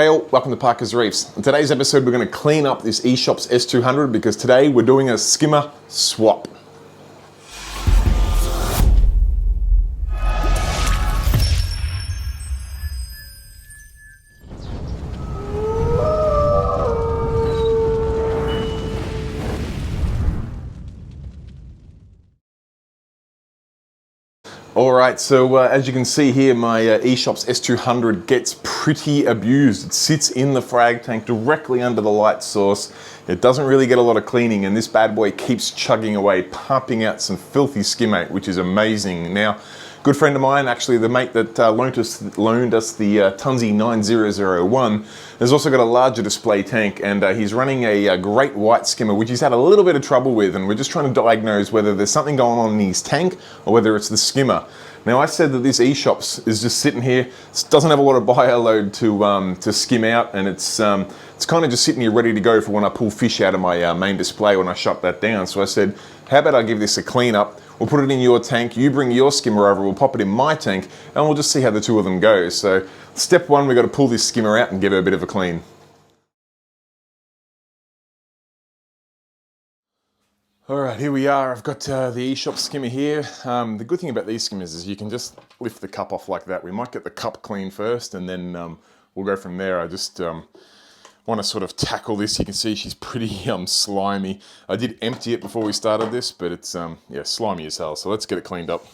Hey all, welcome to Parker's Reefs. In today's episode we're going to clean up this eShopps S200 because today we're doing a skimmer swap. Alright, so as you can see here, my eShopps S200 gets pretty abused. It sits in the frag tank directly under the light source. It doesn't really get a lot of cleaning, and this bad boy keeps chugging away, pumping out some filthy skimmate, which is amazing. Now, good friend of mine, actually the mate that loaned us the Tunzi 9001, has also got a larger display tank, and he's running a great white skimmer, which he's had a little bit of trouble with, and we're just trying to diagnose whether there's something going on in his tank or whether it's the skimmer. Now, I said that this eShopps is just sitting here. It doesn't have a lot of bio load to skim out, and it's kind of just sitting here ready to go for when I pull fish out of my main display when I shut that down. So I said, how about I give this a clean up? We'll put it in your tank, you bring your skimmer over, we'll pop it in my tank, and we'll just see how the two of them go. So step one, we've got to pull this skimmer out and give it a bit of a clean. Alright, here we are. I've got the eShopps skimmer here. The good thing about these skimmers is you can just lift the cup off like that. We might get the cup clean first and then we'll go from there. I just want to sort of tackle this. You can see she's pretty slimy. I did empty it before we started this, but it's yeah, slimy as hell. So let's get it cleaned up.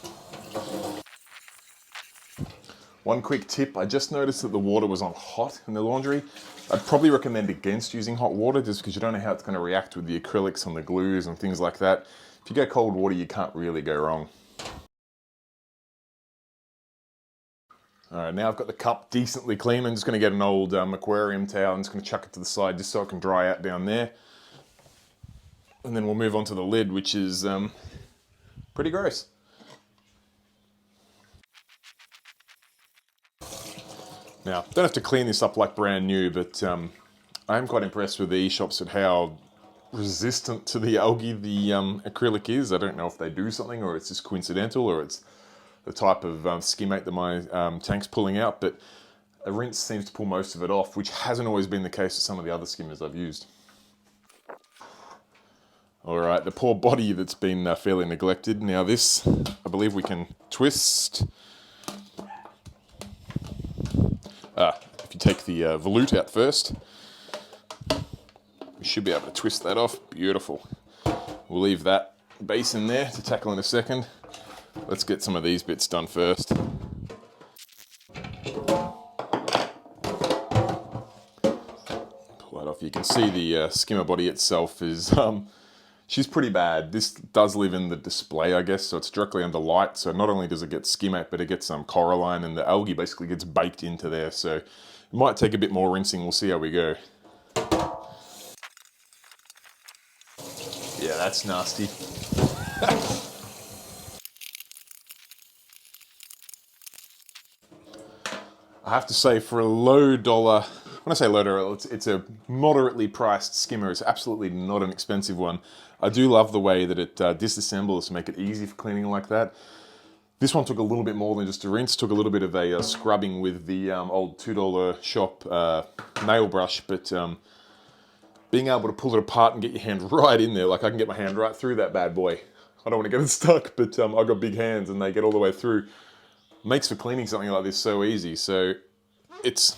One quick tip, I just noticed that the water was on hot in the laundry. I'd probably recommend against using hot water just because you don't know how it's going to react with the acrylics and the glues and things like that. If you go cold water, you can't really go wrong. Alright, now I've got the cup decently clean. I'm just going to get an old aquarium towel. I'm just going to chuck it to the side just so it can dry out down there. And then we'll move on to the lid, which is pretty gross. Now, don't have to clean this up like brand new, but I am quite impressed with the eShopps at how resistant to the algae the acrylic is. I don't know if they do something or it's just coincidental or it's the type of skimmate that my tank's pulling out, but a rinse seems to pull most of it off, which hasn't always been the case with some of the other skimmers I've used. Alright, the poor body that's been fairly neglected. Now this, I believe we can twist. If you take the volute out first, we should be able to twist that off. Beautiful. We'll leave that base in there to tackle in a second. Let's get some of these bits done first. Pull that off. You can see the skimmer body itself is, she's pretty bad. This does live in the display, I guess, so it's directly under light. So not only does it get skimmate, but it gets some coralline, and the algae basically gets baked into there. So it might take a bit more rinsing. We'll see how we go. Yeah, that's nasty. I have to say, for a low dollar, when I say low dollar, it's a moderately priced skimmer. It's absolutely not an expensive one. I do love the way that it disassembles to make it easy for cleaning like that. This one took a little bit more than just a rinse. Took a little bit of a scrubbing with the old $2 shop nail brush, but being able to pull it apart and get your hand right in there, like I can get my hand right through that bad boy. I don't want to get it stuck, but I've got big hands and they get all the way through. Makes for cleaning something like this so easy. So this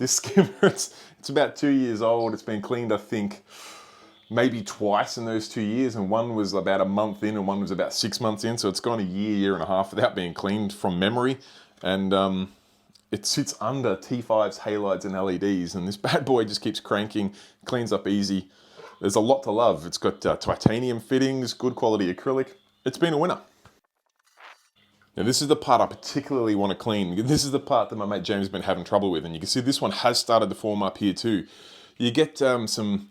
skimmer, it's about 2 years old. It's been cleaned, I think, maybe twice in those 2 years, and one was about a month in and one was about 6 months in. So it's gone a year and a half without being cleaned from memory. And it sits under T5s, halides and LEDs, and this bad boy just keeps cranking, cleans up easy. There's a lot to love. It's got titanium fittings, good quality acrylic. It's been a winner. Now this is the part I particularly want to clean. This is the part that my mate James has been having trouble with, and you can see this one has started to form up here too. You get some,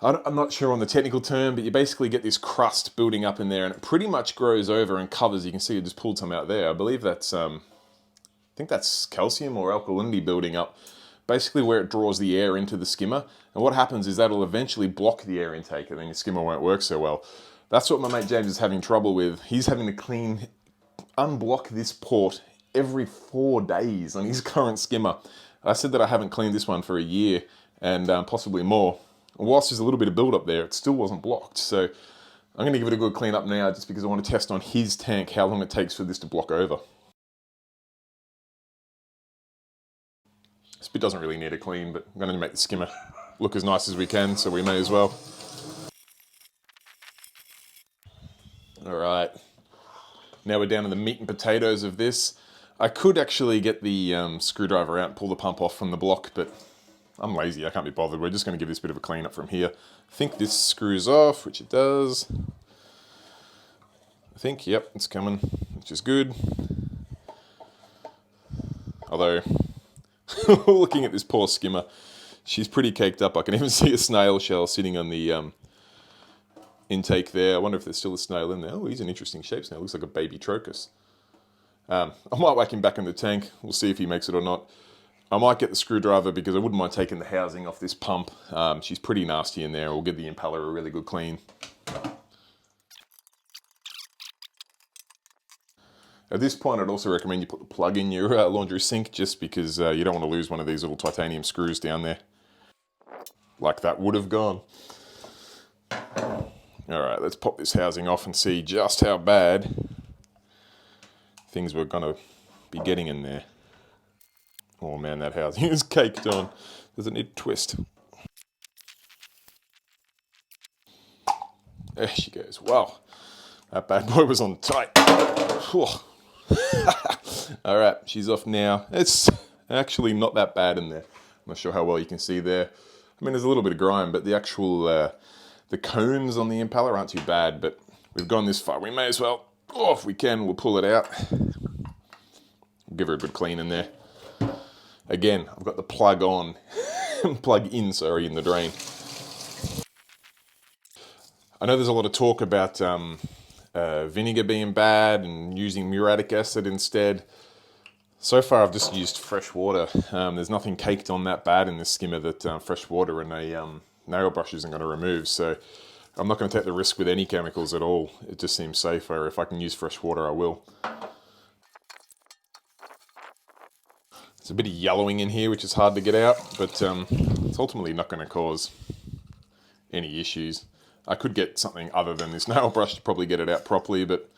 I'm not sure on the technical term, but you basically get this crust building up in there, and it pretty much grows over and covers. You can see I just pulled some out there. I believe that's, I think that's calcium or alkalinity building up, basically where it draws the air into the skimmer. And what happens is that'll eventually block the air intake, and then your skimmer won't work so well. That's what my mate James is having trouble with. He's having to unblock this port every 4 days on his current skimmer. I said that I haven't cleaned this one for a year and possibly more. And whilst there's a little bit of build up there, it still wasn't blocked. So I'm going to give it a good clean up now just because I want to test on his tank how long it takes for this to block over. This bit doesn't really need a clean, but I'm going to make the skimmer look as nice as we can, so we may as well. All right. Now we're down to the meat and potatoes of this. I could actually get the screwdriver out and pull the pump off from the block, but I'm lazy, I can't be bothered. We're just going to give this a bit of a clean up from here. I think this screws off, which it does. I think, yep, it's coming, which is good. Although, looking at this poor skimmer, she's pretty caked up. I can even see a snail shell sitting on the intake there. I wonder if there's still a snail in there. Oh, he's an interesting shape snail. Looks like a baby trocus. I might whack him back in the tank. We'll see if he makes it or not. I might get the screwdriver because I wouldn't mind taking the housing off this pump. She's pretty nasty in there. We'll give the impeller a really good clean. At this point, I'd also recommend you put the plug in your laundry sink just because you don't want to lose one of these little titanium screws down there. Like that would have gone. All right, let's pop this housing off and see just how bad things were going to be getting in there. Oh man, that housing is caked on. Does it need a twist? There she goes. Wow, that bad boy was on tight. All right, she's off now. It's actually not that bad in there. I'm not sure how well you can see there. I mean, there's a little bit of grime, but the actual, the cones on the impeller aren't too bad, but we've gone this far. We may as well, if we can, we'll pull it out. We'll give her a good clean in there. Again, I've got the plug on, plug in, sorry, in the drain. I know there's a lot of talk about vinegar being bad and using muriatic acid instead. So far I've just used fresh water. There's nothing caked on that bad in this skimmer that fresh water and a nail brush isn't going to remove. So I'm not going to take the risk with any chemicals at all. It just seems safer. If I can use fresh water, I will. There's a bit of yellowing in here, which is hard to get out, but it's ultimately not going to cause any issues. I could get something other than this nail brush to probably get it out properly, but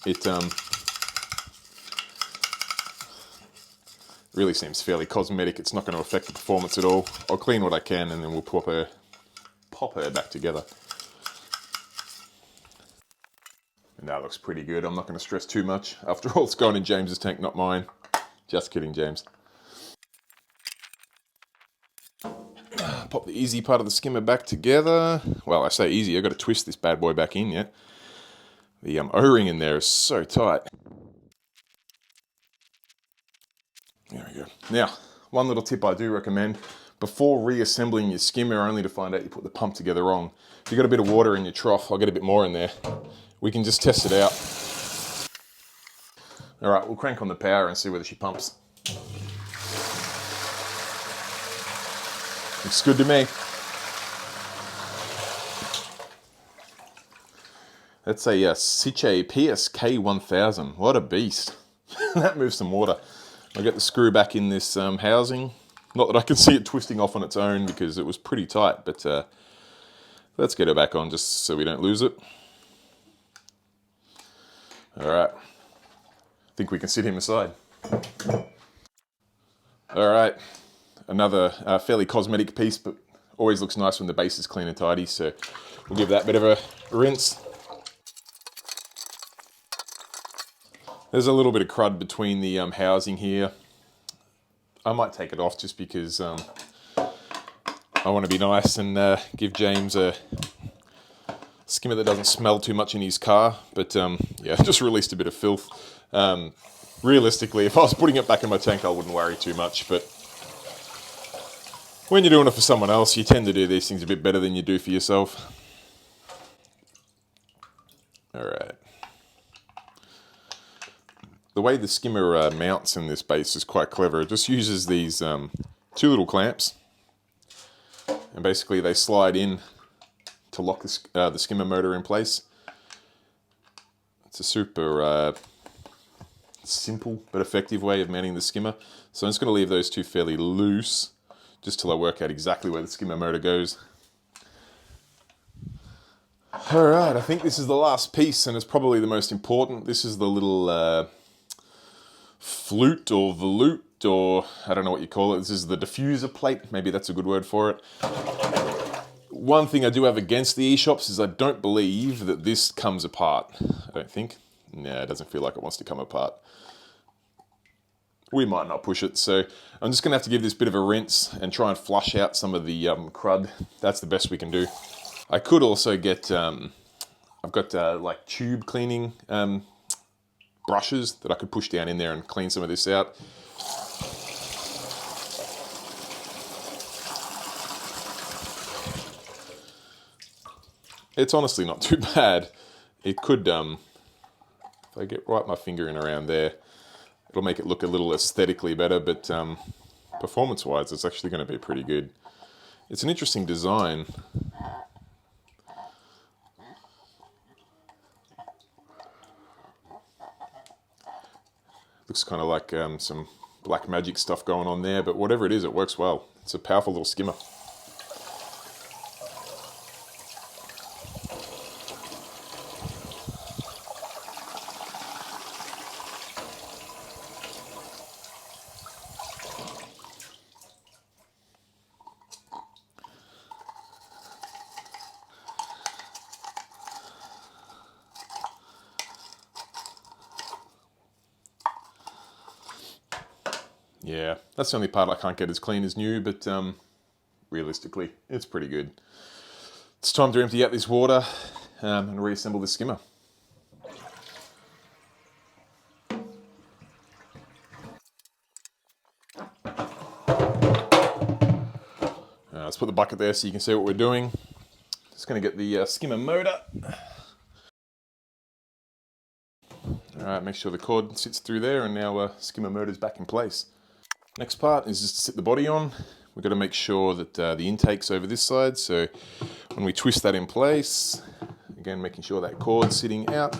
it really seems fairly cosmetic. It's not going to affect the performance at all. I'll clean what I can and then we'll pop her back together. And that looks pretty good. I'm not going to stress too much. After all, it's going in James's tank, not mine. Just kidding, James. Pop the easy part of the skimmer back together. Well, I say easy, I've got to twist this bad boy back in yet. The O-ring in there is so tight. There we go. Now, one little tip I do recommend, before reassembling your skimmer, only to find out you put the pump together wrong. If you've got a bit of water in your trough, I'll get a bit more in there. We can just test it out. All right, we'll crank on the power and see whether she pumps. Looks good to me. That's a Siche PSK 1000. What a beast. That moves some water. I'll get the screw back in this housing. Not that I can see it twisting off on its own because it was pretty tight, but let's get it back on just so we don't lose it. All right. I think we can sit him aside. All right. Another fairly cosmetic piece, but always looks nice when the base is clean and tidy, so we'll give that a bit of a rinse. There's a little bit of crud between the housing here. I might take it off just because I want to be nice and give James a skimmer that doesn't smell too much in his car, but yeah, just released a bit of filth. Realistically, if I was putting it back in my tank, I wouldn't worry too much, but when you're doing it for someone else, you tend to do these things a bit better than you do for yourself. All right. The way the skimmer mounts in this base is quite clever. It just uses these two little clamps, and basically they slide in to lock the skimmer motor in place. It's a super simple but effective way of mounting the skimmer. So I'm just going to leave those two fairly loose, just till I work out exactly where the skimmer motor goes. Alright, I think this is the last piece, and it's probably the most important. This is the little flute or volute, or I don't know what you call it. This is the diffuser plate, maybe that's a good word for it. One thing I do have against the eShopps is I don't believe that this comes apart. I don't think. Nah, it doesn't feel like it wants to come apart. We might not push it, so I'm just going to have to give this a bit of a rinse and try and flush out some of the crud. That's the best we can do. I could also get, I've got like tube cleaning brushes that I could push down in there and clean some of this out. It's honestly not too bad. It could, if I get right my finger in around there, it'll make it look a little aesthetically better, but performance-wise, it's actually going to be pretty good. It's an interesting design. Looks kind of like some black magic stuff going on there, but whatever it is, it works well. It's a powerful little skimmer. Yeah, that's the only part I can't get as clean as new, but realistically, it's pretty good. It's time to empty out this water and reassemble the skimmer. Let's put the bucket there so you can see what we're doing. Just going to get the skimmer motor. Alright, make sure the cord sits through there, and now skimmer motor's back in place. Next part is just to sit the body on. We've got to make sure that the intake's over this side, so when we twist that in place, again making sure that cord's sitting out,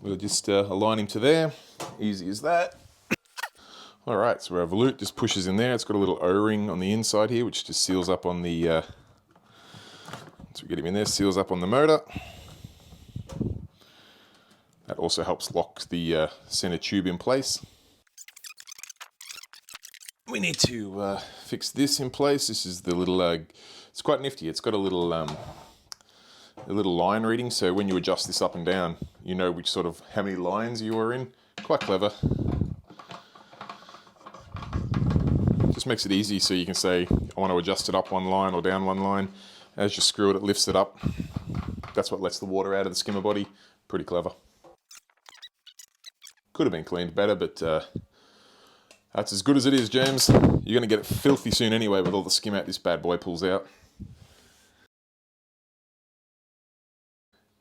we'll just align him to there. Easy as that. Alright, so our volute just pushes in there. It's got a little O-ring on the inside here, which just seals up on the, once we get him in there, seals up on the motor. That also helps lock the center tube in place. We need to fix this in place. This is the little, it's quite nifty. It's got a little line reading, so when you adjust this up and down, you know which sort of, how many lines you are in. Quite clever. Just makes it easy so you can say, I want to adjust it up one line or down one line. As you screw it, it lifts it up. That's what lets the water out of the skimmer body. Pretty clever. Could have been cleaned better, but that's as good as it is, James. You're going to get it filthy soon anyway with all the skim out this bad boy pulls out.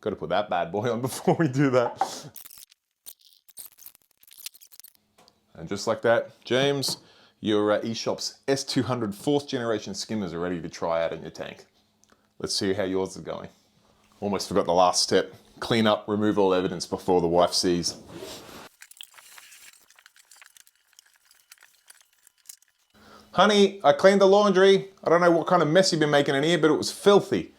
Got to put that bad boy on before we do that. And just like that, James, your eShopps S200 4th generation skimmers are ready to try out in your tank. Let's see how yours is going. Almost forgot the last step. Clean up, remove all evidence before the wife sees. Honey, I cleaned the laundry. I don't know what kind of mess you've been making in here, but it was filthy.